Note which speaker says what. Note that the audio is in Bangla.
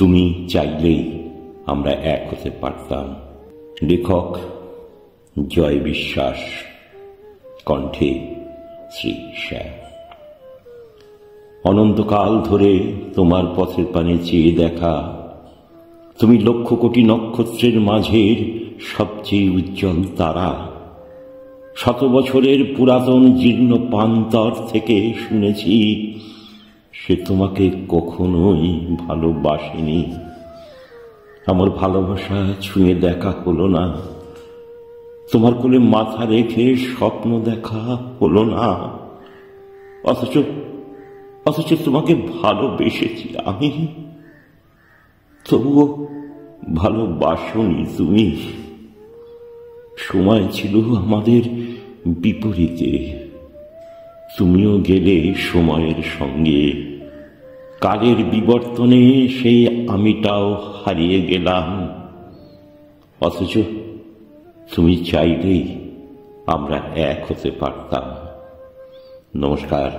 Speaker 1: তুমি চাইলেই আমরা এক হতে পারতাম। লেখক জয় বিশ্বাস, কণ্ঠে শ্রী শ্যাম। অনন্তকাল ধরে তোমার পথের পানে চেয়ে দেখা, তুমি লক্ষ কোটি নক্ষত্রের মাঝের সবচেয়ে উজ্জ্বল তারা। শত বছরের পুরাতন জীর্ণ প্রান্তর থেকে শুনেছি সে তোমাকে কখনোই ভালোবাসেনি। আমার ভালোবাসা ছুঁয়ে দেখা হলো না, তোমার কোলে মাথা রেখে স্বপ্ন দেখা হলো না। অথচ তোমাকে ভালোবেসেছি আমি, তবুও ভালোবাসোনি তুমি। সময় ছিল আমাদের বিপরীতে, তুমিও গেলে সময়ের সঙ্গে। কালের বিবর্তনে সেই আমিটাও হারিয়ে গেলাম। অথচ তুমি চাইলেই আমরা এক হতে পারতাম। নমস্কার।